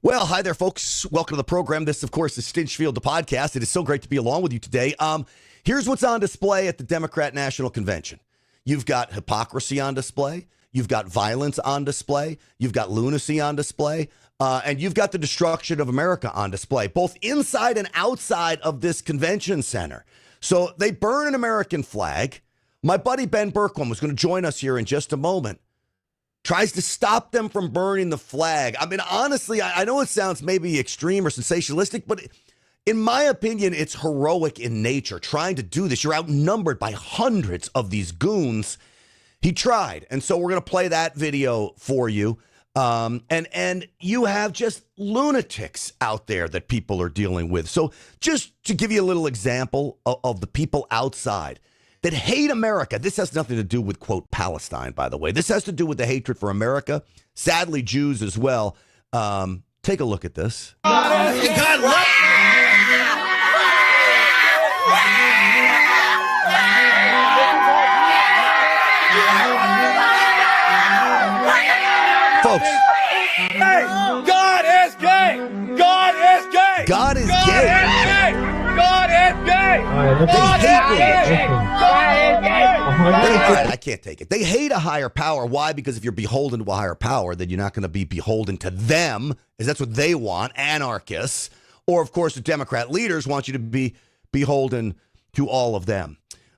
Well, hi there, folks. Welcome to the program. This, of course, is Stinchfield, the podcast. It is so great to be along with you today. Here's what's on display at the Democrat National Convention. You've got hypocrisy on display. You've got violence on display. You've got lunacy on display. And you've got the destruction of America on display, both inside and outside of this convention center. So they burn an American flag. My buddy Ben Bergquam was going to join us here in just a moment. Tries to stop them from burning the flag. I mean, honestly, I know it sounds maybe extreme or sensationalistic, but in my opinion, it's heroic in nature trying to do this. You're outnumbered by hundreds of these goons. He tried. And so we're going to play that video for you. And you have just lunatics out there that people are dealing with. So just to give you a little example of the people outside that hate America. This has nothing to do with, quote, Palestine, by the way. This has to do with the hatred for America. Sadly, Jews as well. Take a look at this. Folks. Hey, God is gay! God is gay! God is God gay! Is gay! God is gay! God is gay! God is gay! All right, I can't take it. They hate a higher power. Why? Because if you're beholden to a higher power, then you're not going to be beholden to them, as that's what they want, anarchists. Or, of course, the Democrat leaders want you to be beholden to all of them.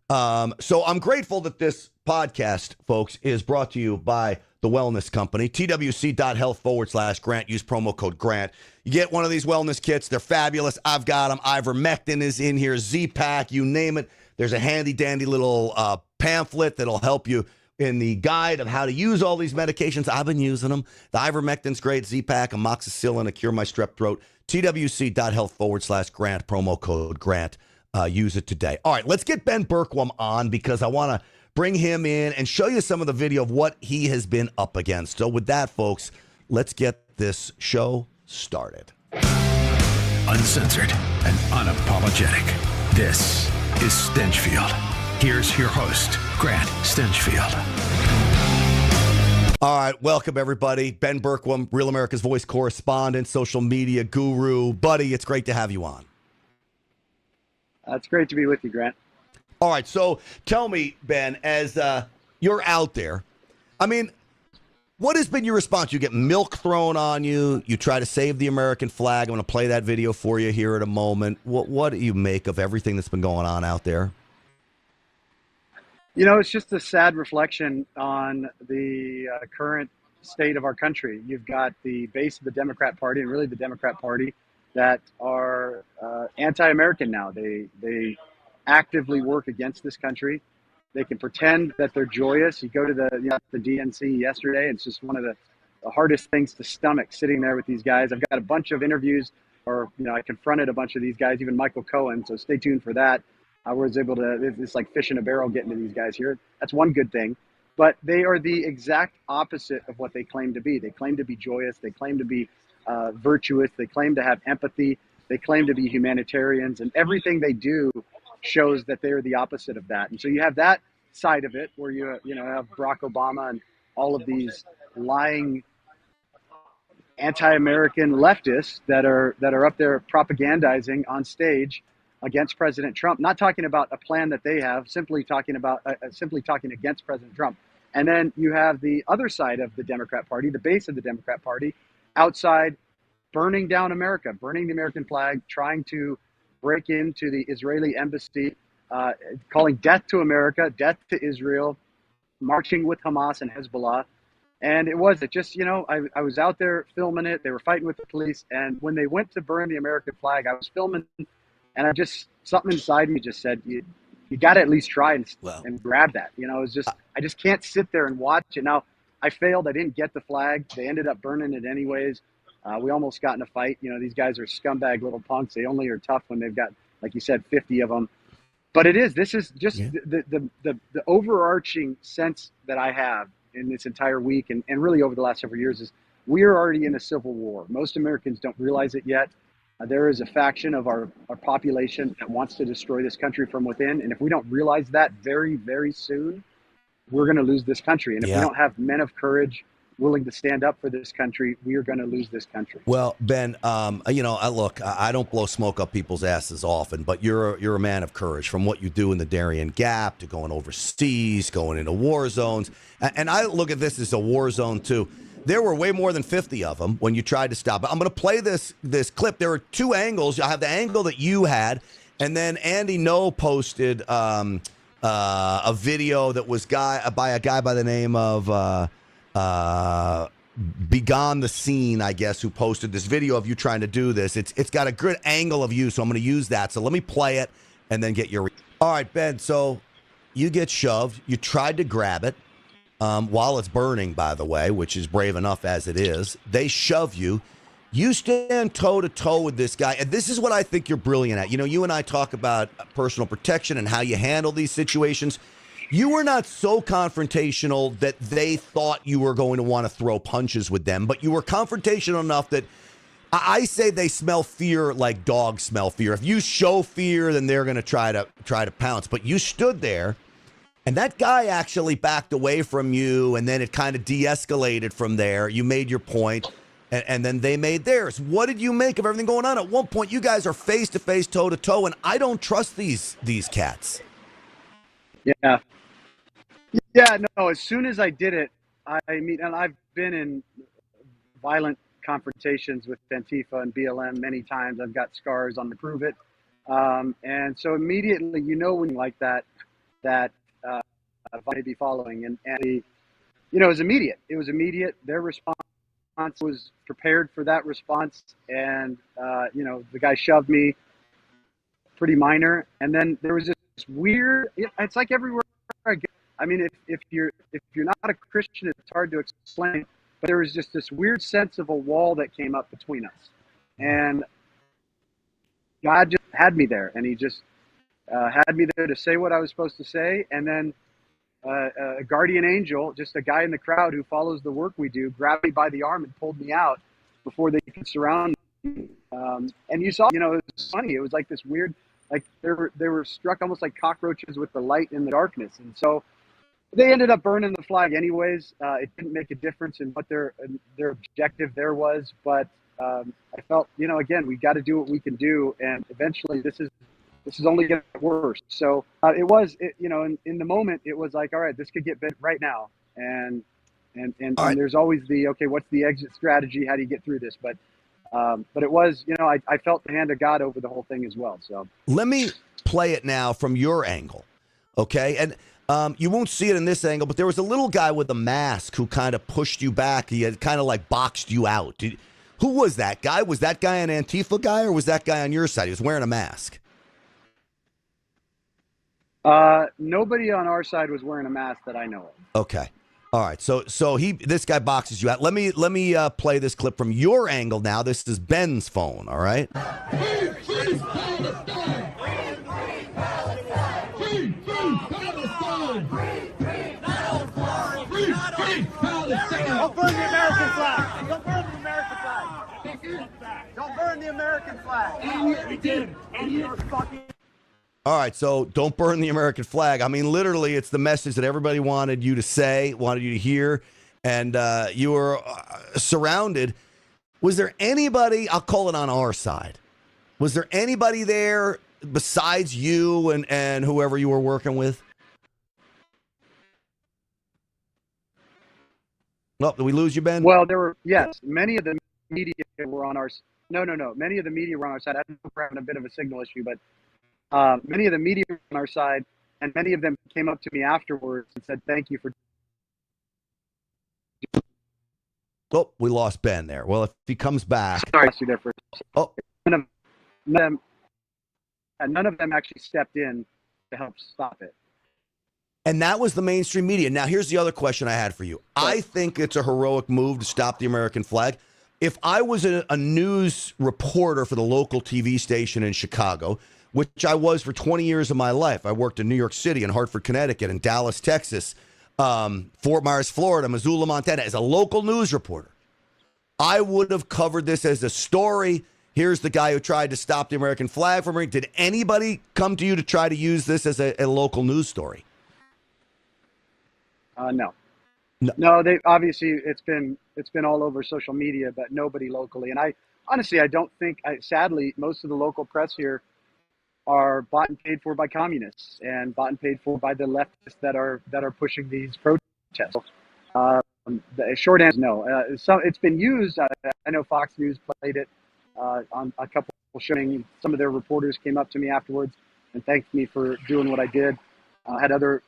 So I'm grateful that this podcast, folks, is brought to you by the wellness company, twc.health/Grant. Use promo code Grant. You get one of these wellness kits. They're fabulous. I've got them. Ivermectin is in here. Z-Pack, you name it. There's a handy-dandy little pamphlet that'll help you in the guide of how to use all these medications. I've been using them. The ivermectin's great. Z-Pack, amoxicillin to cure my strep throat. twc.health/Grant. Promo code Grant. Use it today. All right, let's get Ben Bergquam on because I want to bring him in and show you some of the video of what he has been up against. So with that, folks, let's get this show started. Uncensored and unapologetic. This is Stinchfield. Here's your host, Grant Stinchfield. All right, welcome everybody. Ben Bergquam, Real America's Voice correspondent, social media guru. Buddy, it's great to have you on. It's great to be with you, Grant. All right, so tell me, Ben, as you're out there, I mean, what has been your response? You get milk thrown on you. You try to save the American flag. I'm going to play that video for you here in a moment. What do you make of everything that's been going on out there? You know, it's just a sad reflection on the current state of our country. You've got the base of the Democrat Party and really the Democrat Party that are anti-American now. They actively work against this country. They can pretend that they're joyous. You go to the DNC yesterday, and it's just one of the hardest things to stomach sitting there with these guys. I've got a bunch of interviews, or I confronted a bunch of these guys, even Michael Cohen. So stay tuned for that. I was able to. It's like fish in a barrel getting to these guys here. That's one good thing, but they are the exact opposite of what they claim to be. They claim to be joyous. They claim to be virtuous. They claim to have empathy. They claim to be humanitarians, and everything they do shows that they're the opposite of that. And so you have that side of it where you have Barack Obama and all of these lying anti-American leftists that are up there propagandizing on stage against President Trump, not talking about a plan that they have, simply talking against President Trump. And then you have the other side of the Democrat Party, the base of the Democrat Party, outside burning down America, burning the American flag, trying to break into the Israeli embassy, calling death to America, death to Israel, marching with Hamas and Hezbollah. And I was out there filming it. They were fighting with the police. And when they went to burn the American flag, I was filming, and something inside me just said, you got to at least try and grab that. I just can't sit there and watch it. Now, I failed. I didn't get the flag. They ended up burning it anyways. We almost got in a fight. These guys are scumbag little punks. They only are tough when they've got, like you said, 50 of them. But this is just the overarching sense that I have in this entire week and really over the last several years is we are already in a civil war. Most Americans don't realize it yet. There is a faction of our population that wants to destroy this country from within. And if we don't realize that very, very soon, we're going to lose this country. And if we don't have men of courage, willing to stand up for this country, we are going to lose this country. Well, Ben, I don't blow smoke up people's asses often, but you're a man of courage. From what you do in the Darien Gap to going overseas, going into war zones, and I look at this as a war zone too. There were way more than 50 of them when you tried to stop it. I'm going to play this clip. There were two angles. I have the angle that you had, and then Andy No posted a video that was by a guy by the name of Begone the Scene, I guess, who posted this video of you trying to do this. It's got a good angle of you, so I'm going to use that. So let me play it and then get your. All right, Ben. So you get shoved. You tried to grab it. While it's burning, by the way, which is brave enough as it is. They shove you. You stand toe-to-toe with this guy, and this is what I think you're brilliant at. You know, you and I talk about personal protection and how you handle these situations. You were not so confrontational that they thought you were going to want to throw punches with them, but you were confrontational enough that I say they smell fear like dogs smell fear. If you show fear, then they're going to try to pounce. But you stood there. And that guy actually backed away from you, and then it kind of de-escalated from there. You made your point, and then they made theirs. What did you make of everything going on? At one point, you guys are face-to-face, toe-to-toe, and I don't trust these cats. Yeah, no, as soon as I did it, and I've been in violent confrontations with Antifa and BLM many times. I've got scars on to prove it. And so immediately, when like that may be following, and it was immediate. It was immediate. Their response was prepared for that response, and the guy shoved me, pretty minor, and then there was this weird. It's like everywhere I go. I mean, if you're not a Christian, it's hard to explain, but there was just this weird sense of a wall that came up between us, and God just had me there, and He just had me there to say what I was supposed to say, and then a guardian angel, just a guy in the crowd who follows the work we do, grabbed me by the arm and pulled me out before they could surround me. And you saw, it was funny. It was like this weird, like they were struck almost like cockroaches with the light in the darkness. And so they ended up burning the flag anyways. It didn't make a difference in what their objective there was, but I felt, again, we got to do what we can do, and eventually this is only going to get worse. So in the moment, it was like, all right, this could get bent right now. And there's always okay, what's the exit strategy? How do you get through this? But it was, I felt the hand of God over the whole thing as well. So let me play it now from your angle. Okay. And you won't see it in this angle, but there was a little guy with a mask who kind of pushed you back. He had kind of like boxed you out. Who was that guy? Was that guy an Antifa guy, or was that guy on your side? He was wearing a mask. Nobody on our side was wearing a mask that I know of. Okay. All right. So this guy boxes you out. Let me play this clip from your angle now. This is Ben's phone. All right. Don't burn the American flag! Don't burn the American flag! Don't burn the American flag! We did, and you're fucking. All right, so don't burn the American flag. I mean, literally, it's the message that everybody wanted you to say, wanted you to hear, and you were surrounded. Was there anybody, I'll call it on our side, was there anybody there besides you and whoever you were working with? Well, did we lose you, Ben? Well, many of the media were on our. No. Many of the media were on our side. I don't know if we're having a bit of a signal issue, but many of the media were on our side, and many of them came up to me afterwards and said, "Thank you for." Oh, we lost Ben there. Well, if he comes back, Sorry, you there for. Oh, none of them actually stepped in to help stop it. and that was the mainstream media. Now, here's the other question I had for you. I think it's a heroic move to stop the American flag. If I was a news reporter for the local TV station in Chicago, which I was for 20 years of my life, I worked in New York City and Hartford, Connecticut, and Dallas, Texas, Fort Myers, Florida, Missoula, Montana, as a local news reporter, I would have covered this as a story. Here's the guy who tried to stop the American flag from ring. Did anybody come to you to try to use this as a local news story? No. No, they obviously it's been all over social media, but nobody locally. And I honestly I don't think. Sadly, most of the local press here are bought and paid for by communists and bought and paid for by the leftists that are pushing these protests. The short answer, no. It's been used. I know Fox News played it on a couple showing. Some of their reporters came up to me afterwards and thanked me for doing what I did. I had other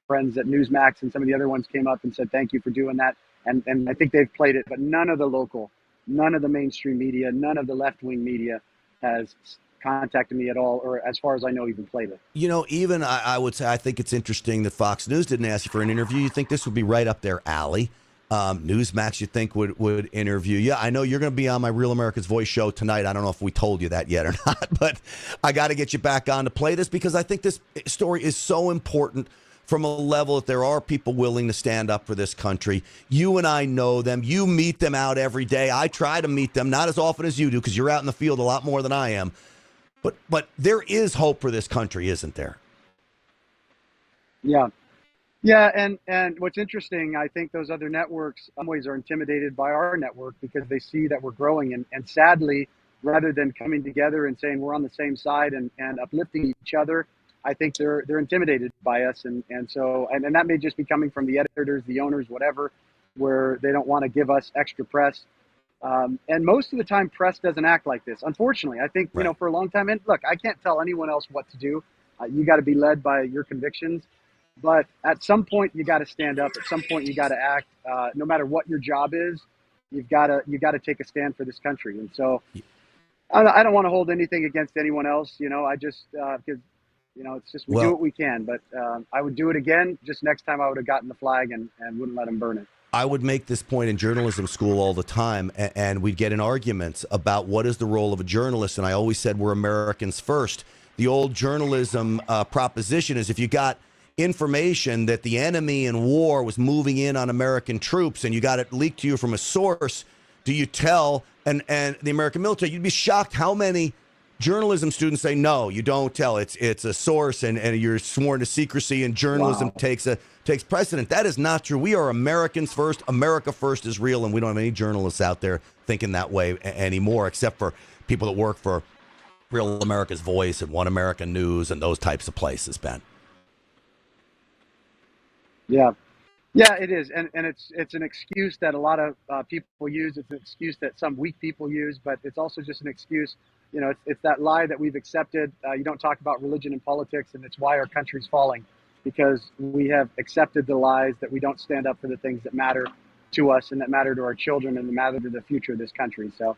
friends at Newsmax and some of the other ones came up and said thank you for doing that. And I think they've played it, but none of the mainstream media, none of the left-wing media has contacted me at all, or as far as I know, even played it. Even I would say I think it's interesting that Fox News didn't ask you for an interview. You think this would be right up their alley. Newsmax, you think, would interview you. I know you're going to be on my Real America's Voice show tonight. I don't know if we told you that yet or not, but I got to get you back on to play this because I think this story is so important from a level that there are people willing to stand up for this country. You and I know them. You meet them out every day. I try to meet them, not as often as you do because you're out in the field a lot more than I am. But there is hope for this country, isn't there? Yeah, and what's interesting, I think those other networks, in some ways, are intimidated by our network because they see that we're growing. And sadly, rather than coming together and saying we're on the same side and uplifting each other, I think they're intimidated by us. And that may just be coming from the editors, the owners, whatever, where they don't want to give us extra press. And most of the time, press doesn't act like this. Unfortunately, I think, for a long time, and look, I can't tell anyone else what to do. You got to be led by your convictions. But at some point, you got to stand up. At some point, you got to act. No matter what your job is, you got to take a stand for this country. And so I don't want to hold anything against anyone else. I just because, it's just we do what we can. But I would do it again. Just next time I would have gotten the flag and wouldn't let them burn it. I would make this point in journalism school all the time, and we'd get in arguments about what is the role of a journalist, and I always said we're Americans first. The old journalism proposition is if you got information that the enemy in war was moving in on American troops and you got it leaked to you from a source, do you tell and the American military? You'd be shocked how many journalism students say, no, you don't tell. It's a source and you're sworn to secrecy and journalism takes precedent. That is not true. We are Americans first. America first is real, and we don't have any journalists out there thinking that way anymore, except for people that work for Real America's Voice and One American News and those types of places, Ben. Yeah, it is, and it's an excuse that a lot of people use. It's an excuse that some weak people use, but it's also just an excuse. It's that lie that we've accepted. You don't talk about religion and politics, and it's why our country's falling, because we have accepted the lies that we don't stand up for the things that matter to us and that matter to our children and that matter to the future of this country. So,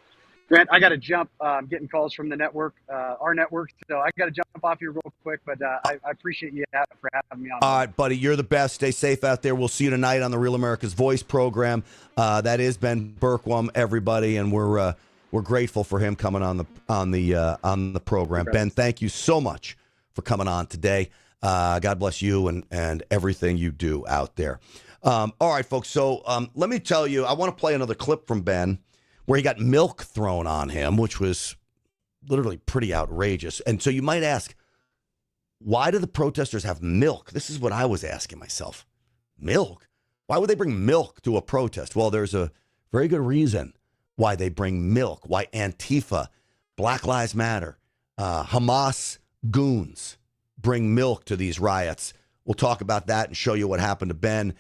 Grant, I got to jump. I'm getting calls from the network, our network. So I got to jump off here real quick, but I appreciate you for having me on. All right, buddy. You're the best. Stay safe out there. We'll see you tonight on the Real America's Voice program. That is Ben Bergquam, everybody, and we're grateful for him coming on the program. Ben, thank you so much for coming on today. God bless you and everything you do out there. All right, folks. So let me tell you, I want to play another clip from Ben where he got milk thrown on him, which was literally pretty outrageous. And so you might ask, why do the protesters have milk? This is what I was asking myself. Milk? Why would they bring milk to a protest? Well, there's a very good reason why they bring milk, why Antifa, Black Lives Matter, Hamas goons bring milk to these riots. We'll talk about that and show you what happened to Ben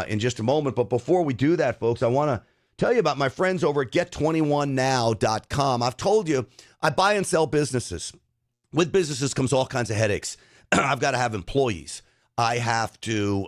in just a moment. But before we do that, folks, I want to tell you about my friends over at get21now.com. I've told you, I buy and sell businesses. With businesses comes all kinds of headaches. I've got to have employees. I have to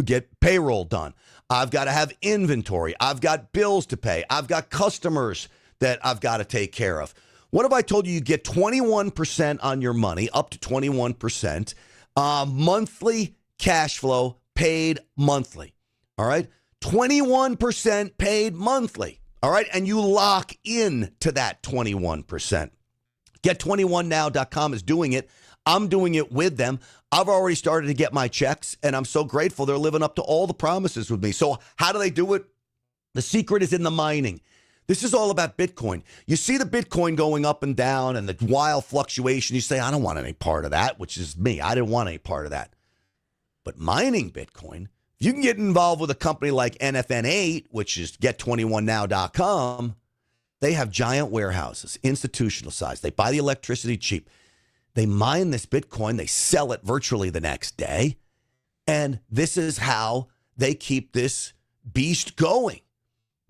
get payroll done. I've got to have inventory. I've got bills to pay. I've got customers that I've got to take care of. What if I told you you get 21% on your money, up to 21%, monthly cash flow paid monthly? All right. 21% paid monthly. All right. And you lock in to that 21%. Get21now.com is doing it. I'm doing it with them. I've already started to get my checks, and I'm so grateful they're living up to all the promises with me. So how do they do it? The secret is in the mining. This is all about Bitcoin. You see the Bitcoin going up and down and the wild fluctuation. You say, I don't want any part of that, which is me. I didn't want any part of that. But mining Bitcoin, If you can get involved with a company like NFN8, which is get21now.com, they have giant warehouses, institutional size. They buy the electricity cheap. They mine this Bitcoin. They sell it virtually the next day. And this is how they keep this beast going,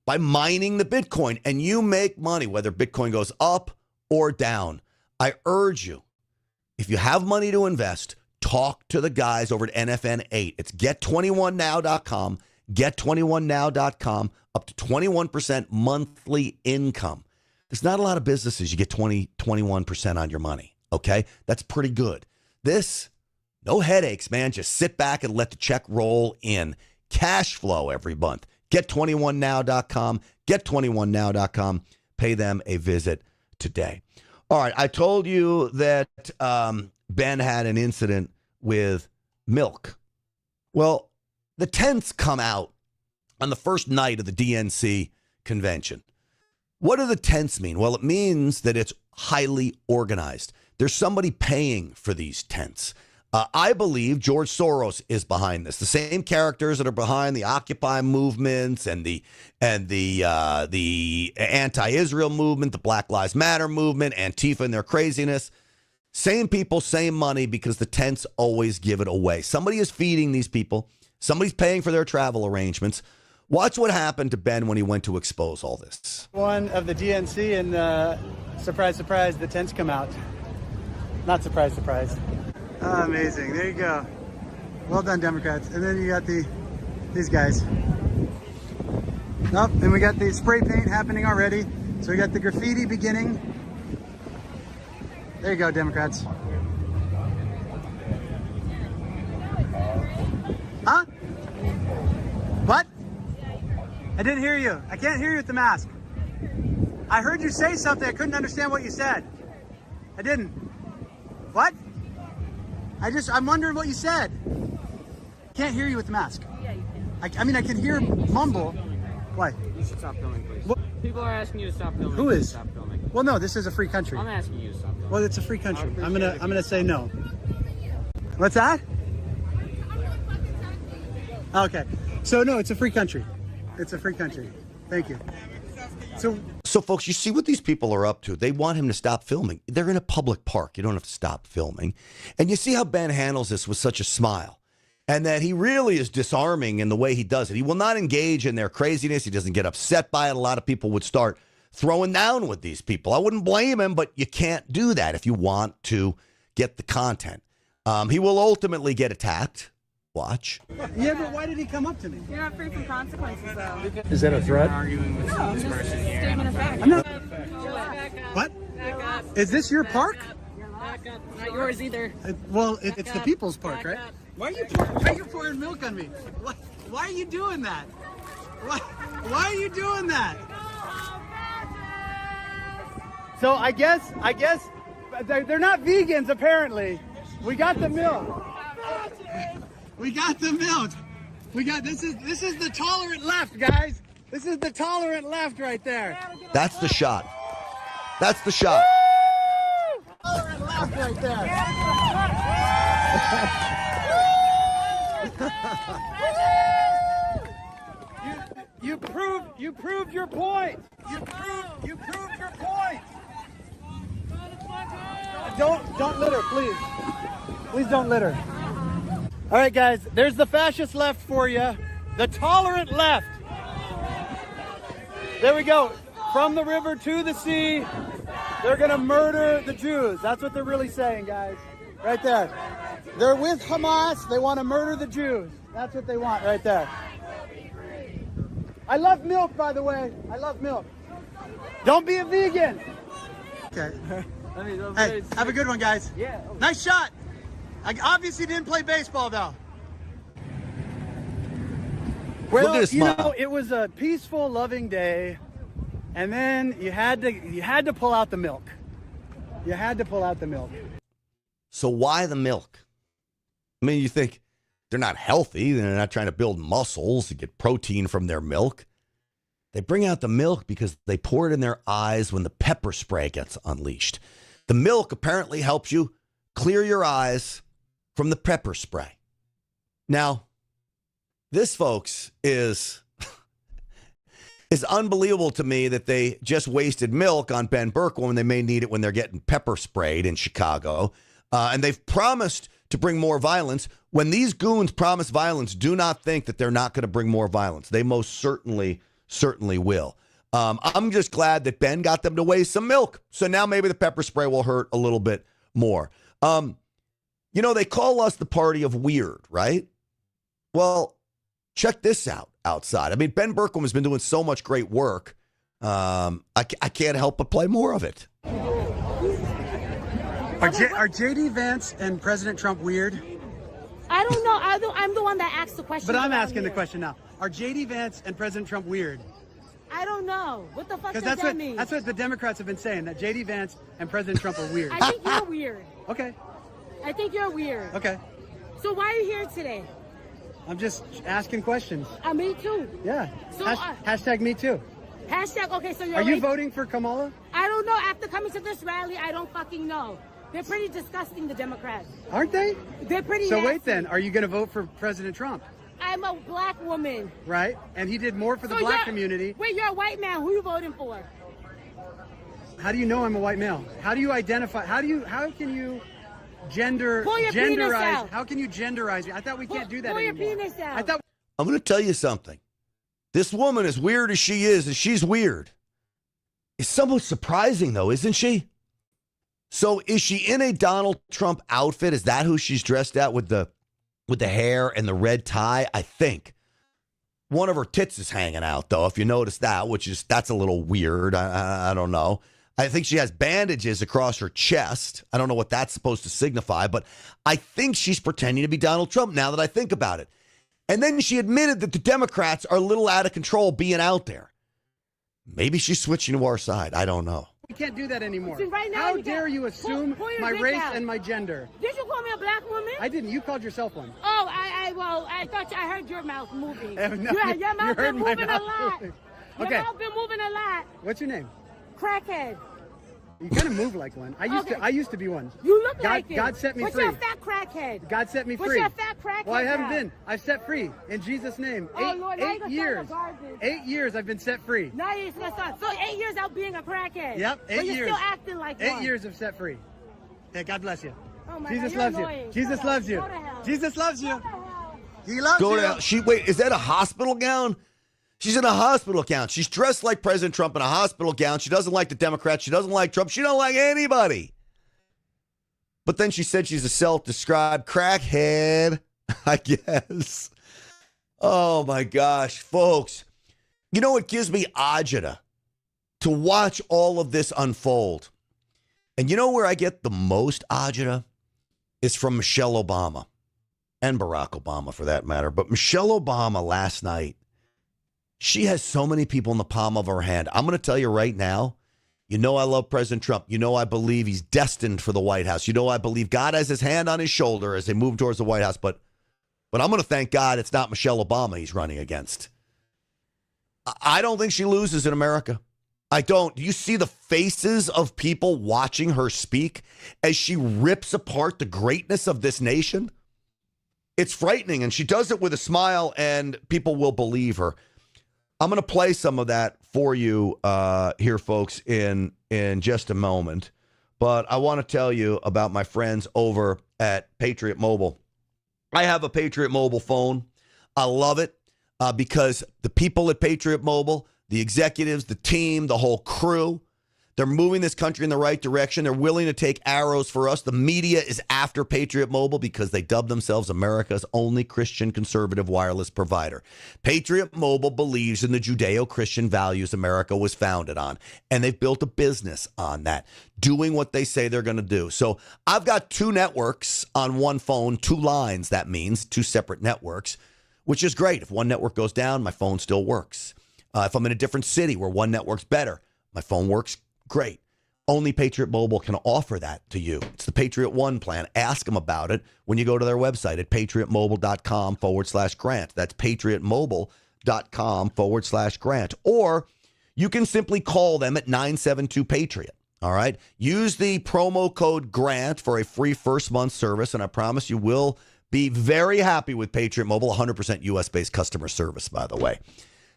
by mining the Bitcoin. And you make money whether Bitcoin goes up or down. I urge you, if you have money to invest, talk to the guys over at NFN8. It's get21now.com, get21now.com, up to 21% monthly income. There's not a lot of businesses you get 21% on your money, okay? That's pretty good. This, no headaches, man. Just sit back and let the check roll in. Cash flow every month. Get21now.com, get21now.com. Pay them a visit today. All right, I told you that Ben had an incident with milk. Well, the tents come out on the first night of the DNC convention. What do the tents mean? Well, it means that it's highly organized. There's somebody paying for these tents. I believe George Soros is behind this. The same characters that are behind the Occupy movements and the anti-Israel movement, the Black Lives Matter movement, Antifa and their craziness. Same people, same money, because the tents always give it away. Somebody is feeding these people. Somebody's paying for their travel arrangements. Watch what happened to Ben when he went to expose all this. One of the DNC, and surprise, surprise, the tents come out. Not surprise, surprise. Amazing. There you go. Well done, Democrats. And then you got these guys. Oh, and we got the spray paint happening already. So we got the graffiti beginning. There you go, Democrats. Huh? What? I didn't hear you. I can't hear you with the mask. I heard you say something. I couldn't understand what you said. I didn't. What? I'm wondering what you said. Can't hear you with the mask. Yeah, you can. I mean, I can hear mumble. Why? You should stop filming, please. What? People are asking you to stop filming. Who is? Stop filming. Well, no, this is a free country. I'm asking you to stop filming. Well, it's a free country. I I'm appreciate gonna say no. What's that? Okay. So no, it's a free country. It's a free country. Thank you. So, folks, you see what these people are up to. They want him to stop filming. They're in a public park. You don't have to stop filming. And you see how Ben handles this with such a smile, and that he really is disarming in the way he does it. He will not engage in their craziness. He doesn't get upset by it. A lot of people would start throwing down with these people. I wouldn't blame him, but you can't do that if you want to get the content. He will ultimately get attacked. Watch. Yeah, but why did he come up to me? You're not free from consequences, though. Is that a threat? Arguing with No, this just person here. statement of fact. I'm not. Back up. What? Back up. Is this your park? Back up. Not yours either. Well, it's the people's park, Back right? up. Why are you pouring milk on me? Why are you doing that? Why are you doing that? So I guess they're not vegans apparently. We got the milk. We got the milk. This is the tolerant left, guys. This is the tolerant left right there. That's the shot. That's the shot. Tolerant left right there. You proved your point. You proved your point. Don't litter, please. Please don't litter. All right, guys, there's the fascist left for you. The tolerant left. There we go. From the river to the sea, they're going to murder the Jews. That's what they're really saying, guys. Right there. They're with Hamas. They want to murder the Jews. That's what they want right there. I love milk, by the way. I love milk. Don't be a vegan. Okay. Hey, have a good one, guys. Yeah. Nice shot. I obviously didn't play baseball, though. Well, Look at his you smile. know, it was a peaceful, loving day, and then you had to pull out the milk. You had to pull out the milk. So why the milk? I mean, you think they're not healthy. They're not trying to build muscles to get protein from their milk. They bring out the milk because they pour it in their eyes when the pepper spray gets unleashed. The milk apparently helps you clear your eyes from the pepper spray. Now, This, folks, is unbelievable to me that they just wasted milk on Ben Bergquam when they may need it when they're getting pepper sprayed in Chicago. And they've promised to bring more violence. When these goons promise violence, do not think that they're not going to bring more violence. They most certainly will. I'm just glad that Ben got them to waste some milk. So now maybe the pepper spray will hurt a little bit more. You know, they call us the party of weird, right? Well, check this out outside. I mean, Ben Bergquam has been doing so much great work. I can't help but play more of it. Are J.D. Vance and President Trump weird? I don't know. I'm the one that asked the question. But I'm asking the question now. Are J.D. Vance and President Trump weird? I don't know. What the fuck does Because that mean? that's what the Democrats have been saying, that J.D. Vance and President Trump are weird. I think you're weird. Okay. I think you're weird. Okay. So why are you here today? I'm just asking questions. Me too. Yeah. So, hashtag me too. Hashtag, okay, so you're Are you racist. voting for Kamala? I don't know. After coming to this rally, I don't fucking know. They're pretty disgusting, the Democrats. Aren't they? They're pretty So nasty. wait then, are you going to vote for President Trump? I'm a black woman. Right? And he did more for the So black you're- community. Wait, you're a white man. Who you voting for? How do you know I'm a white male? How do you identify? How can you Pull your penis genderize? out. How can you genderize me? I thought we can't do that pull your anymore. penis out. I thought I'm going to tell you something. This woman, as weird as she is, and she's weird, is somewhat surprising, though, isn't she? So is she in a Donald Trump outfit? Is that who she's dressed at with the hair and the red tie? I think. One of her tits is hanging out, though, if you notice that, that's a little weird. I don't know. I think she has bandages across her chest. I don't know what that's supposed to signify, but I think she's pretending to be Donald Trump now that I think about it. And then she admitted that the Democrats are a little out of control being out there. Maybe she's switching to our side. I don't know. we can't do that anymore. See, right now How you dare can't. you assume Pull your my dick race out. and my gender? Did you call me a black woman? I didn't. You called yourself one. Oh, I thought I heard your mouth moving. No, Your mouth you heard been my moving a mouth lot. moving. Your Okay. mouth been moving a lot. What's your name? Crackhead. You kind of move like one. Okay. I used to be one. You look God- like it. God set me But free. you're a fat crackhead. God set me But free. you're a fat crackhead. Well, I haven't now. been. I've set free in Jesus' name. Oh, Lord, now you're gonna years. start the garbage. 8 years I've been set free. Now you're just gonna start. So 8 years out being a crackhead. Yep, 8 but years. You're still acting like 8 one. years of set free. Hey, God bless you. Oh my Jesus God, you're loves annoying. you. Jesus Go to loves hell. you. Go to hell. Jesus loves you. Go to hell. He loves Go you. to wait, is that a hospital gown? She's in a hospital gown. She's dressed like President Trump in a hospital gown. She doesn't like the Democrats. She doesn't like Trump. She don't like anybody. But then she said she's a self-described crackhead, I guess. Oh, my gosh, folks. You know, it gives me agita to watch all of this unfold. And you know where I get the most agita? Is from Michelle Obama and Barack Obama, for that matter. But Michelle Obama last night, she has so many people in the palm of her hand. I'm going to tell you right now, you know I love President Trump. You know I believe he's destined for the White House. You know I believe God has his hand on his shoulder as they move towards the White House. But I'm going to thank God it's not Michelle Obama he's running against. I don't think she loses in America. I don't. Do you see the faces of people watching her speak as she rips apart the greatness of this nation? It's frightening, and she does it with a smile, and people will believe her. I'm going to play some of that for you here, folks, in just a moment. But I want to tell you about my friends over at Patriot Mobile. I have a Patriot Mobile phone. I love it because the people at Patriot Mobile, the executives, the team, the whole crew, they're moving this country in the right direction. They're willing to take arrows for us. The media is after Patriot Mobile because they dub themselves America's only Christian conservative wireless provider. Patriot Mobile believes in the Judeo-Christian values America was founded on, and they've built a business on that, doing what they say they're going to do. So I've got two networks on one phone, two lines. That means two separate networks, which is great. If one network goes down, my phone still works. If I'm in a different city where one network's better, my phone works great. Only Patriot Mobile can offer that to you. It's the Patriot One plan. Ask them about it when you go to their website at patriotmobile.com/grant. That's patriotmobile.com/grant. Or you can simply call them at 972-PATRIOT. All right. Use the promo code GRANT for a free first month service, and I promise you will Be very happy with Patriot Mobile, 100% U.S.-based customer service, by the way.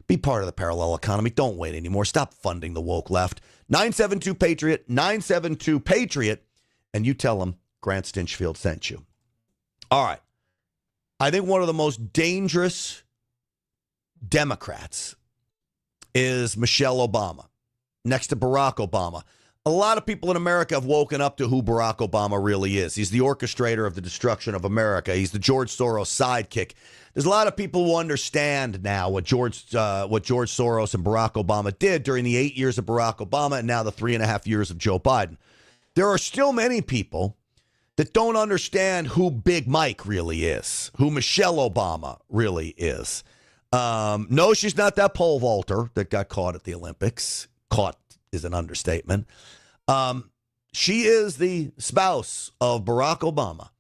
Be part of the parallel economy. Don't wait anymore. Stop funding the woke left. 972-PATRIOT, 972-PATRIOT, and you tell them Grant Stinchfield sent you. All right. I think one of the most dangerous Democrats is Michelle Obama, next to Barack Obama. A lot of people in America have woken up to who Barack Obama really is. He's the orchestrator of the destruction of America. He's the George Soros sidekick. There's a lot of people who understand now what George Soros and Barack Obama did during the 8 years of Barack Obama and now the 3.5 years of Joe Biden. There are still many people that don't understand who Big Mike really is, who Michelle Obama really is. No, she's not that pole vaulter that got caught at the Olympics. Caught is an understatement. She is the spouse of Barack Obama.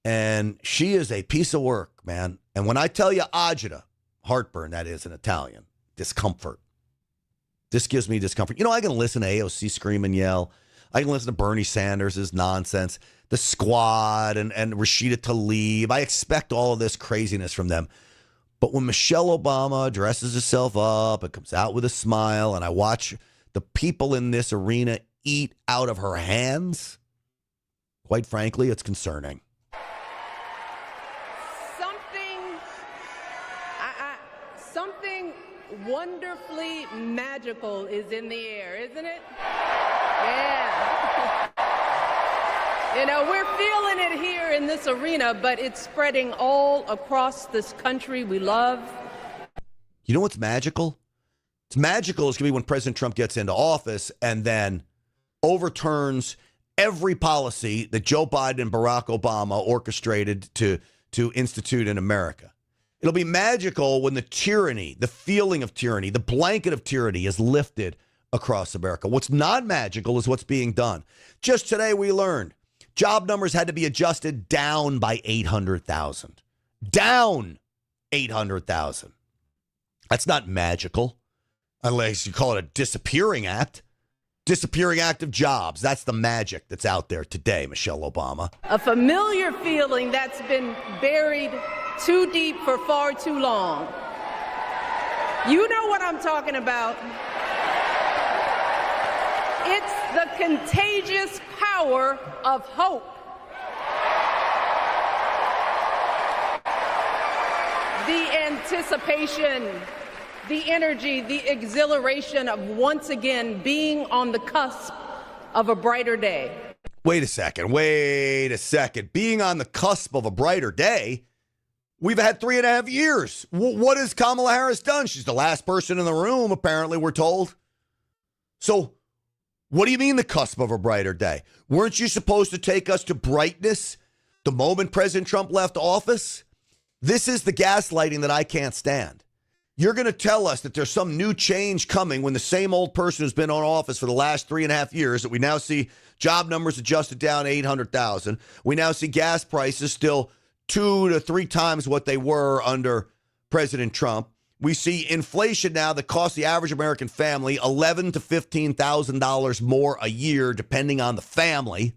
And she is a piece of work, man. And when I tell you agita, heartburn, that is in Italian, discomfort. This gives me discomfort. You know, I can listen to AOC scream and yell. I can listen to Bernie Sanders' nonsense, the Squad and Rashida Tlaib. I expect all of this craziness from them. But when Michelle Obama dresses herself up and comes out with a smile, and I watch the people in this arena eat out of her hands, quite frankly, it's concerning. Something wonderfully magical is in the air, isn't it? Yeah. You know, we're feeling it here in this arena, but it's spreading all across this country we love. You know what's magical? It's magical is going to be when President Trump gets into office and then overturns every policy that Joe Biden and Barack Obama orchestrated to institute in America. It'll be magical when the tyranny, the feeling of tyranny, the blanket of tyranny is lifted across America. What's not magical is what's being done. Just today we learned job numbers had to be adjusted down by 800,000. Down 800,000. That's not magical, unless you call it a disappearing act. Disappearing act of jobs. That's the magic that's out there today, Michelle Obama. A familiar feeling that's been buried too deep for far too long. You know what I'm talking about. It's the contagious power of hope. The anticipation, the energy, the exhilaration of once again being on the cusp of a brighter day. Wait a second. Being on the cusp of a brighter day? We've had 3.5 years. What has Kamala Harris done? She's the last person in the room, apparently, we're told. So what do you mean the cusp of a brighter day? Weren't you supposed to take us to brightness the moment President Trump left office? This is the gaslighting that I can't stand. You're going to tell us that there's some new change coming when the same old person who's been on office for the last 3.5 years, that we now see job numbers adjusted down 800,000. We now see gas prices still 2 to 3 times what they were under President Trump. We see inflation now that costs the average American family $11,000 to $15,000 more a year, depending on the family.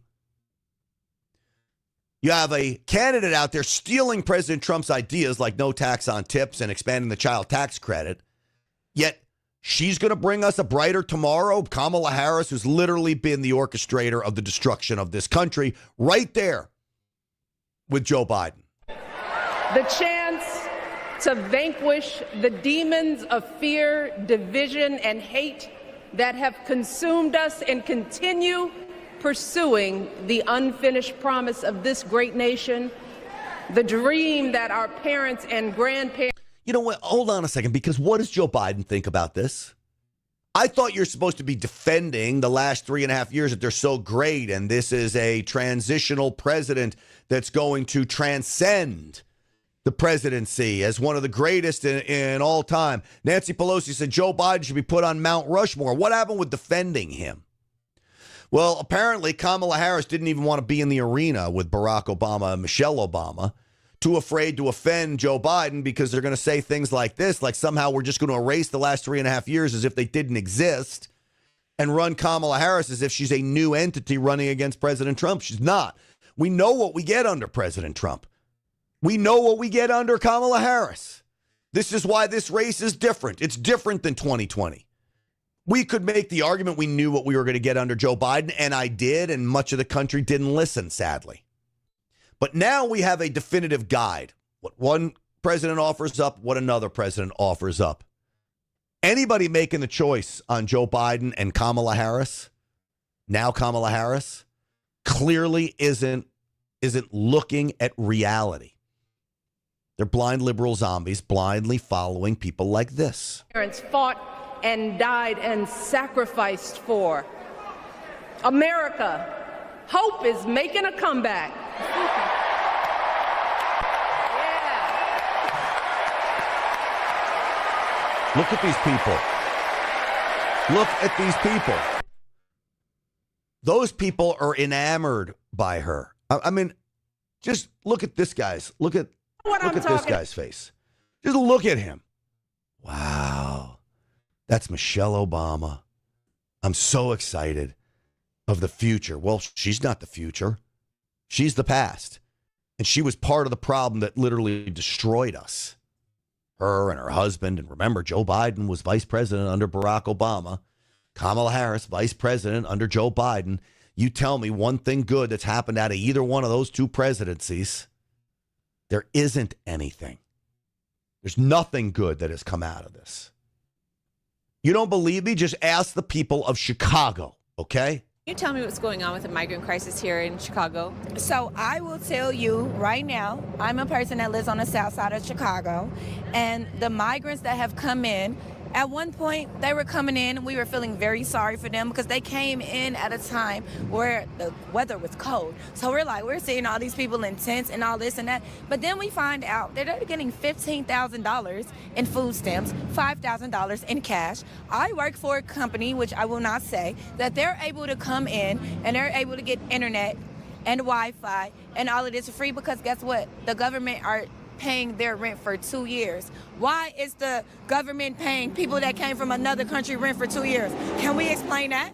You have a candidate out there stealing President Trump's ideas like no tax on tips and expanding the child tax credit. Yet she's going to bring us a brighter tomorrow. Kamala Harris, who's literally been the orchestrator of the destruction of this country, right there with Joe Biden. The chance to vanquish the demons of fear, division, and hate that have consumed us and continue pursuing the unfinished promise of this great nation, the dream that our parents and grandparents... You know what? Hold on a second, because what does Joe Biden think about this? I thought you're supposed to be defending the last 3.5 years that they're so great, and this is a transitional president that's going to transcend the presidency as one of the greatest in all time. Nancy Pelosi said Joe Biden should be put on Mount Rushmore. What happened with defending him? Well, apparently Kamala Harris didn't even want to be in the arena with Barack Obama and Michelle Obama, too afraid to offend Joe Biden because they're going to say things like this, like somehow we're just going to erase the last 3.5 years as if they didn't exist and run Kamala Harris as if she's a new entity running against President Trump. She's not. We know what we get under President Trump. We know what we get under Kamala Harris. This is why this race is different. It's different than 2020. We could make the argument we knew what we were going to get under Joe Biden, and I did, and much of the country didn't listen, sadly. But now we have a definitive guide. What one president offers up, what another president offers up. Anybody making the choice on Joe Biden and Kamala Harris, now Kamala Harris, clearly isn't looking at reality. They're blind liberal zombies blindly following people like this. Parents fought and died and sacrificed for. America, hope is making a comeback. Look at these people. Look at these people. Those people are enamored by her. I mean, just look at this guy's. Look at this guy's face. Just look at him. Wow. That's Michelle Obama. I'm so excited of the future. Well, she's not the future. She's the past. And she was part of the problem that literally destroyed us. Her and her husband. And remember, Joe Biden was vice president under Barack Obama. Kamala Harris, vice president under Joe Biden. You tell me one thing good that's happened out of either one of those two presidencies. There isn't anything. There's nothing good that has come out of this. You don't believe me? Just ask the people of Chicago, okay? Can you tell me what's going on with the migrant crisis here in Chicago? So I will tell you right now, I'm a person that lives on the south side of Chicago, and the migrants that have come in, at one point they were coming in, we were feeling very sorry for them because they came in at a time where the weather was cold. So we're seeing all these people in tents and all this and that, but then we find out that they're getting $15,000 in food stamps, $5,000 in cash. I work for a company, which I will not say, that they're able to come in and they're able to get internet and Wi-Fi and all of this for free because guess what? The government are paying their rent for 2 years. Why is the government paying people that came from another country rent for 2 years? Can we explain that?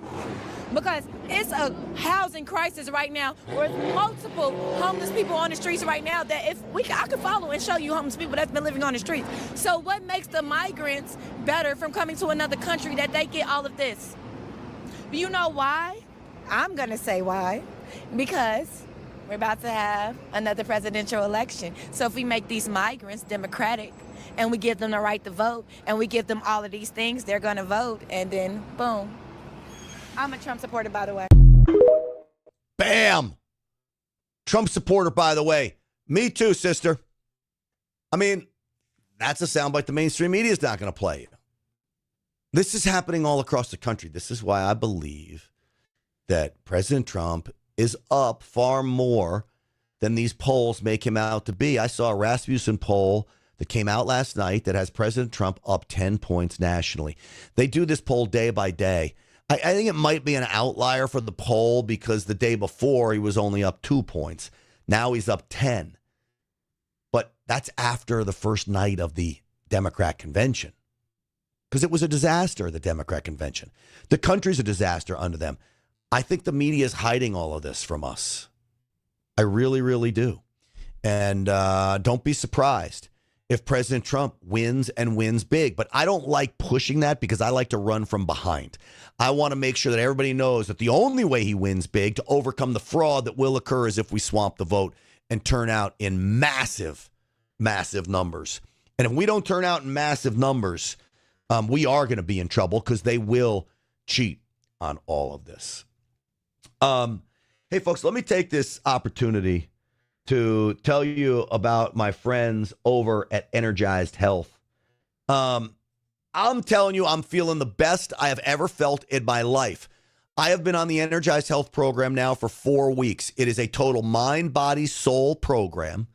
Because it's a housing crisis right now where multiple homeless people on the streets right now that I could follow and show you homeless people that's been living on the streets. So what makes the migrants better from coming to another country that they get all of this? Do you know why? I'm going to say why. Because we're about to have another presidential election. So if we make these migrants Democratic and we give them the right to vote and we give them all of these things, they're going to vote. And then, boom. I'm a Trump supporter, by the way. Bam! Trump supporter, by the way. Me too, sister. I mean, that's a soundbite the mainstream media is not going to play. This is happening all across the country. This is why I believe that President Trump is up far more than these polls make him out to be. I saw a Rasmussen poll that came out last night that has President Trump up 10 points nationally. They do this poll day by day. I think it might be an outlier for the poll because the day before he was only up 2 points. Now he's up 10. But that's after the first night of the Democrat convention. Because it was a disaster, the Democrat convention. The country's a disaster under them. I think the media is hiding all of this from us. I really, really do. And don't be surprised if President Trump wins and wins big. But I don't like pushing that because I like to run from behind. I want to make sure that everybody knows that the only way he wins big to overcome the fraud that will occur is if we swamp the vote and turn out in massive, massive numbers. And if we don't turn out in massive numbers, we are going to be in trouble because they will cheat on all of this. Hey, folks, let me take this opportunity to tell you about my friends over at Energized Health. I'm telling you, I'm feeling the best I have ever felt in my life. I have been on the Energized Health program now for 4 weeks. It is a total mind, body, soul program.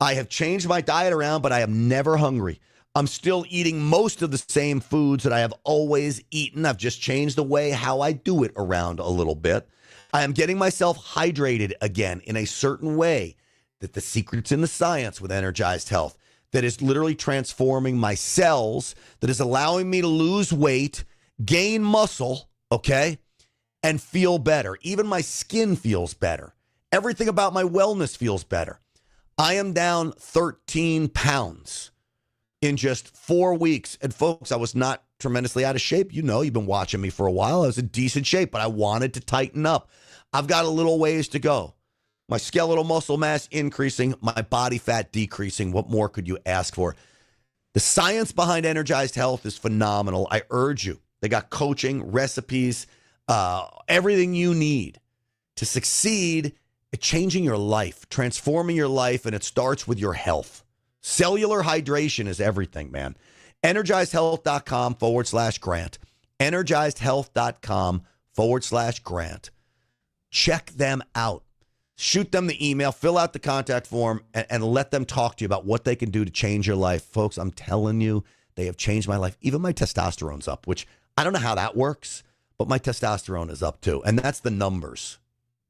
I have changed my diet around, but I am never hungry. I'm still eating most of the same foods that I have always eaten. I've just changed the way how I do it around a little bit. I am getting myself hydrated again in a certain way that the secret's in the science with Energized Health that is literally transforming my cells, that is allowing me to lose weight, gain muscle, okay, and feel better. Even my skin feels better. Everything about my wellness feels better. I am down 13 pounds in just 4 weeks. And folks, I was not tremendously out of shape. You know, you've been watching me for a while. I was in decent shape, but I wanted to tighten up. I've got a little ways to go. My skeletal muscle mass increasing, my body fat decreasing. What more could you ask for? The science behind Energized Health is phenomenal. I urge you. They got coaching, recipes, everything you need to succeed at changing your life, transforming your life, and it starts with your health. Cellular hydration is everything, man. EnergizedHealth.com/Grant. EnergizedHealth.com/Grant. Check them out. Shoot them the email, fill out the contact form, and let them talk to you about what they can do to change your life. Folks, I'm telling you, they have changed my life. Even my testosterone's up, which I don't know how that works, but my testosterone is up too. And that's the numbers.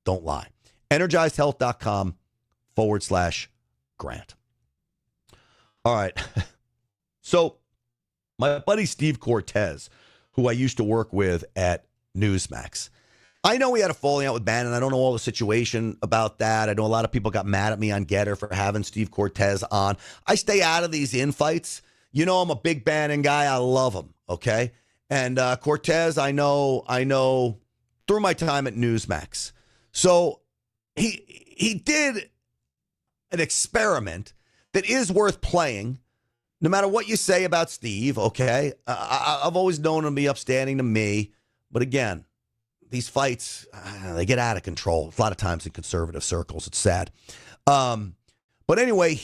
Don't lie. EnergizedHealth.com/Grant. All right. So my buddy Steve Cortez, who I used to work with at Newsmax, I know we had a falling out with Bannon. I don't know all the situation about that. I know a lot of people got mad at me on Getter for having Steve Cortez on. I stay out of these infights. You know I'm a big Bannon guy. I love him, okay? And Cortez, I know through my time at Newsmax. So he did an experiment that is worth playing, no matter what you say about Steve, okay? I've always known him to be upstanding to me. But again, these fights, they get out of control. A lot of times in conservative circles. It's sad. But anyway,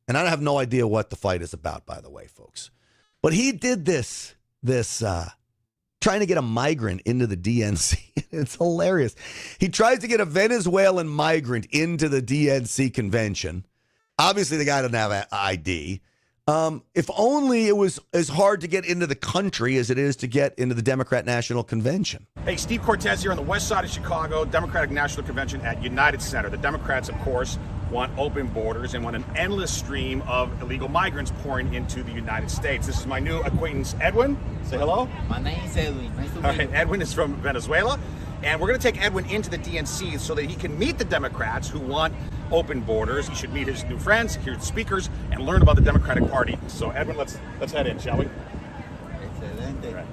and I have no idea what the fight is about, by the way, folks. But he did this trying to get a migrant into the DNC. It's hilarious. He tries to get a Venezuelan migrant into the DNC convention. Obviously, the guy doesn't have an ID. If only it was as hard to get into the country as it is to get into the Democrat National Convention. Hey, Steve Cortez here on the west side of Chicago, Democratic National Convention at United Center. The Democrats, of course, want open borders and want an endless stream of illegal migrants pouring into the United States. This is my new acquaintance, Edwin. Say hello. My name is Edwin. Nice to meet you. All right, Edwin is from Venezuela. And we're going to take Edwin into the DNC so that he can meet the Democrats who want open borders. He should meet his new friends, hear the speakers, and learn about the Democratic Party. So, Edwin, let's head in, shall we? Excelente. Right.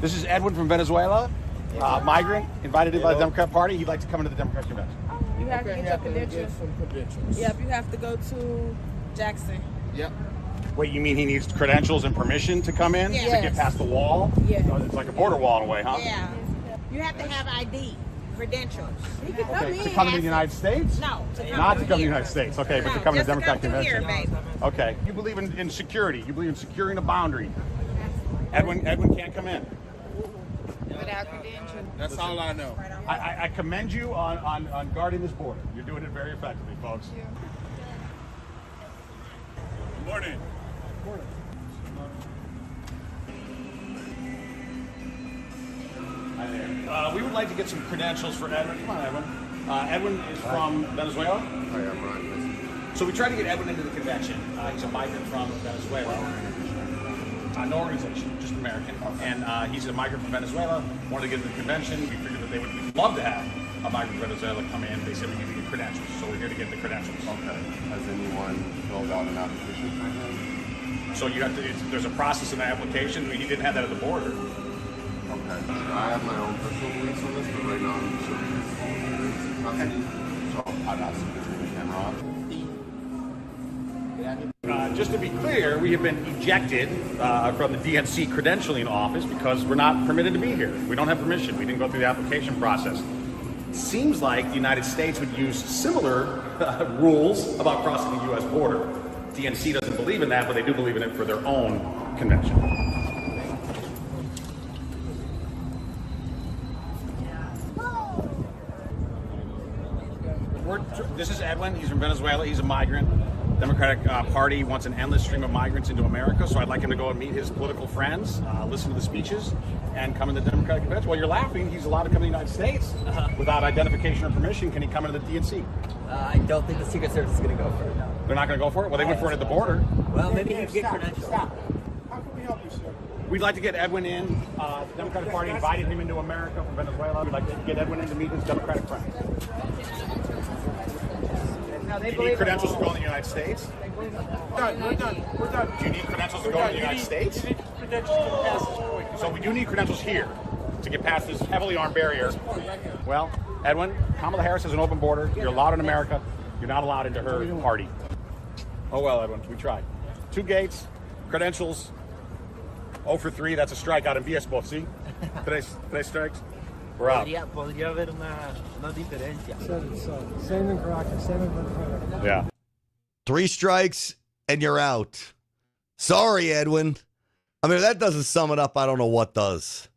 This is Edwin from Venezuela, migrant, invited in by the Democrat Party. He'd like to come into the Democratic Convention. You have to get your credentials. Yep, you have to go to Jackson. Yep. Wait, you mean he needs credentials and permission to come in? Yes. To get past the wall? Yeah. So it's like a border wall in a way, huh? Yeah. You have to have ID, credentials. You can come Okay, in. to come into the United States? No. Not to come to the United States. Okay, but to come to the just Democratic come through Convention. here, baby. Okay. You believe in security. You believe in securing the boundary. Edwin can't come in. Without credentials. That's all I know. I commend you on guarding this border. You're doing it very effectively, folks. Good morning. Hi there. We would like to get some credentials for Edwin. Come on, Edwin. Edwin is from Venezuela. I am right. So we tried to get Edwin into the convention. He's a migrant from Venezuela. No organization, just American. And he's a migrant from Venezuela. Wanted to get into the convention. We figured that they would love to have a migrant from Venezuela come in. They said we need to get credentials. So we're here to get the credentials. Okay. Has anyone filled out an application for him? So you have to. There's a process in the application. He didn't have that at the border. Okay. I have my own personal beliefs on this, but right now I'm serving his custody. So I'd ask him to turn the camera off. Just to be clear, we have been ejected from the DNC credentialing office because we're not permitted to be here. We don't have permission. We didn't go through the application process. It seems like the United States would use similar rules about crossing the U.S. border. DNC doesn't believe in that, but they do believe in it for their own convention. This is Edwin. He's from Venezuela. He's a migrant. Democratic Party wants an endless stream of migrants into America, so I'd like him to go and meet his political friends, listen to the speeches, and come in the Democratic Convention. Well, you're laughing. He's allowed to come to the United States without identification or permission. Can he come into the DNC? I don't think the Secret Service is going to go for it, no. They're not going to go for it? Well, they went for it at the border. Well, maybe he can get credentials. Stop. How can we help you, sir? We'd like to get Edwin in. The Democratic Party invited him into America from Venezuela. We'd like to get Edwin in to meet his Democratic friends. Do you need credentials to go in the United States? We're done. Do you need credentials to go in the United States? So we do need credentials here to get past this heavily armed barrier. Well, Edwin, Kamala Harris has an open border. You're allowed in America. You're not allowed into her party. Oh, well, Edwin, we tried. 2 gates, credentials, 0 for 3. That's a strikeout in BS both. See? Today's strikes. We're out. Podría haber una diferencia. Same in Caracas, same in Venezuela. Yeah. 3 strikes and you're out. Sorry, Edwin. I mean, if that doesn't sum it up, I don't know what does.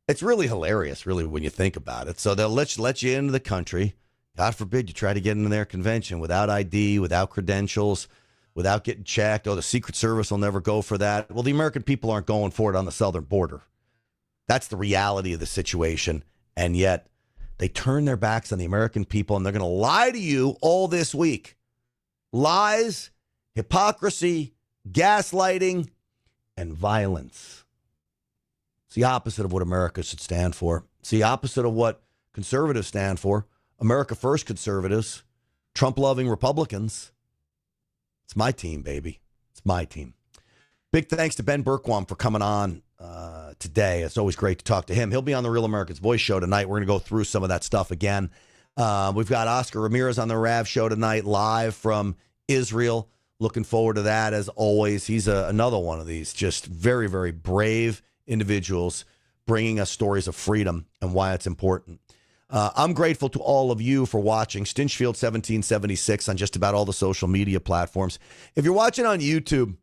It's really hilarious, really, when you think about it. So they'll let you into the country. God forbid you try to get into their convention without ID, without credentials, without getting checked. Oh, the Secret Service will never go for that. Well, the American people aren't going for it on the southern border. That's the reality of the situation. And yet they turn their backs on the American people, and they're going to lie to you all this week. Lies, hypocrisy, gaslighting, and violence. It's the opposite of what America should stand for. It's the opposite of what conservatives stand for. America First conservatives, Trump-loving Republicans. It's my team, baby. It's my team. Big thanks to Ben Bergquam for coming on today. It's always great to talk to him. He'll be on the Real Americans Voice show tonight. We're going to go through some of that stuff again. We've got Oscar Ramirez on the Rav show tonight, live from Israel. Looking forward to that, as always. He's another one of these just very, very brave individuals bringing us stories of freedom and why it's important. I'm grateful to all of you for watching Stinchfield 1776 on just about all the social media platforms. If you're watching on YouTube,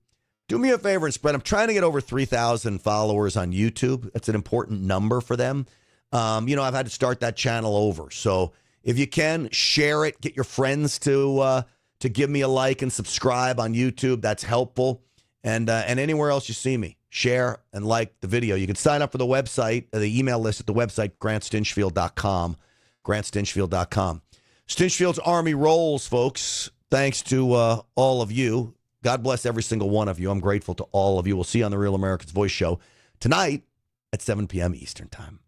do me a favor and spread. I'm trying to get over 3,000 followers on YouTube. That's an important number for them. I've had to start that channel over. So if you can, share it. Get your friends to give me a like and subscribe on YouTube. That's helpful. And anywhere else you see me, share and like the video. You can sign up for the website, the email list at the website, GrantStinchfield.com. GrantStinchfield.com. Stinchfield's Army rolls, folks. Thanks to all of you. God bless every single one of you. I'm grateful to all of you. We'll see you on the Real Americans Voice show tonight at 7 p.m. Eastern Time.